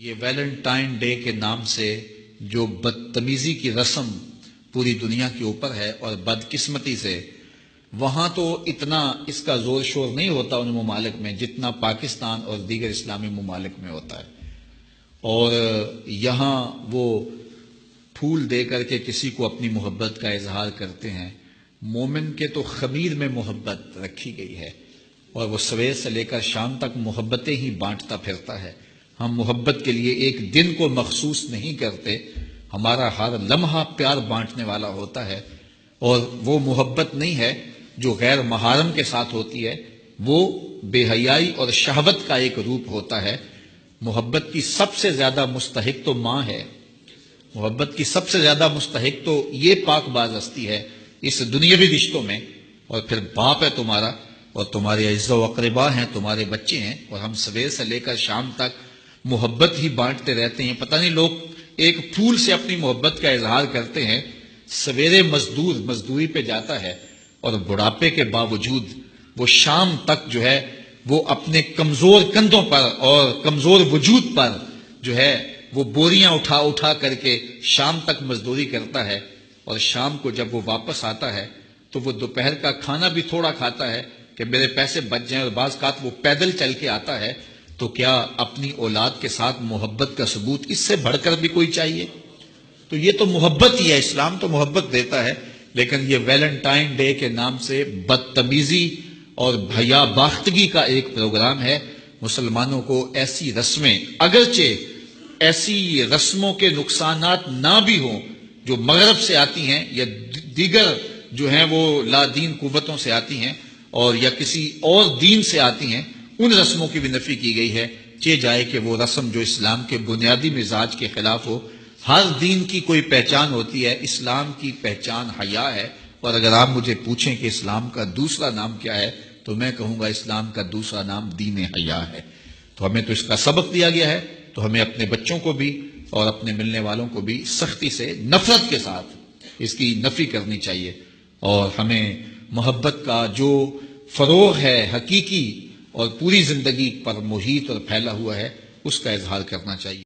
یہ Valentine day کے نام سے جو بدتمیزی کی رسم پوری دنیا کے اوپر ہے اور بدقسمتی سے وہاں تو اتنا اس کا زور شور نہیں ہوتا ان ممالک میں جتنا پاکستان اور دیگر اسلامی ممالک میں ہوتا ہے، اور یہاں وہ پھول دے کر کے کسی کو اپنی محبت کا اظہار کرتے ہیں۔ مومن کے تو خمیر میں محبت رکھی گئی ہے اور وہ سویر سے لے کر شام تک محبتیں ہی بانٹتا پھرتا ہے۔ ہم محبت کے لیے ایک دن کو مخصوص نہیں کرتے، ہمارا ہر لمحہ پیار بانٹنے والا ہوتا ہے، اور وہ محبت نہیں ہے جو غیر محارم کے ساتھ ہوتی ہے، وہ بے حیائی اور شہوت کا ایک روپ ہوتا ہے۔ محبت کی سب سے زیادہ مستحق تو ماں ہے، محبت کی سب سے زیادہ مستحق تو یہ پاک باز ہستی ہے اس دنیاوی رشتوں میں، اور پھر باپ ہے تمہارا، اور تمہارے اعزاء و اقربا ہیں، تمہارے بچے ہیں، اور ہم سویر سے لے کر شام تک محبت ہی بانٹتے رہتے ہیں۔ پتہ نہیں لوگ ایک پھول سے اپنی محبت کا اظہار کرتے ہیں، سویرے مزدوری پہ جاتا ہے اور بڑھاپے کے باوجود وہ شام تک جو ہے وہ اپنے کمزور کندھوں پر اور کمزور وجود پر جو ہے وہ بوریاں اٹھا اٹھا کر کے شام تک مزدوری کرتا ہے، اور شام کو جب وہ واپس آتا ہے تو وہ دوپہر کا کھانا بھی تھوڑا کھاتا ہے کہ میرے پیسے بچ جائیں، اور بعض اوقات وہ پیدل چل کے آتا ہے۔ تو کیا اپنی اولاد کے ساتھ محبت کا ثبوت اس سے بڑھ کر بھی کوئی چاہیے؟ تو یہ تو محبت ہی ہے، اسلام تو محبت دیتا ہے، لیکن یہ ویلنٹائن ڈے کے نام سے بدتمیزی اور بھیا باختگی کا ایک پروگرام ہے۔ مسلمانوں کو ایسی رسمیں، اگرچہ ایسی رسموں کے نقصانات نہ بھی ہوں جو مغرب سے آتی ہیں یا دیگر جو ہیں وہ لا دین قوتوں سے آتی ہیں اور یا کسی اور دین سے آتی ہیں، ان رسموں کی بھی نفی کی گئی ہے، چہ جائے کہ وہ رسم جو اسلام کے بنیادی مزاج کے خلاف ہو۔ ہر دین کی کوئی پہچان ہوتی ہے، اسلام کی پہچان حیا ہے، اور اگر آپ مجھے پوچھیں کہ اسلام کا دوسرا نام کیا ہے تو میں کہوں گا اسلام کا دوسرا نام دین حیا ہے۔ تو ہمیں تو اس کا سبق دیا گیا ہے، تو ہمیں اپنے بچوں کو بھی اور اپنے ملنے والوں کو بھی سختی سے، نفرت کے ساتھ اس کی نفی کرنی چاہیے، اور ہمیں محبت کا جو فروغ ہے حقیقی اور پوری زندگی پر محیط اور پھیلا ہوا ہے اس کا اظہار کرنا چاہیے۔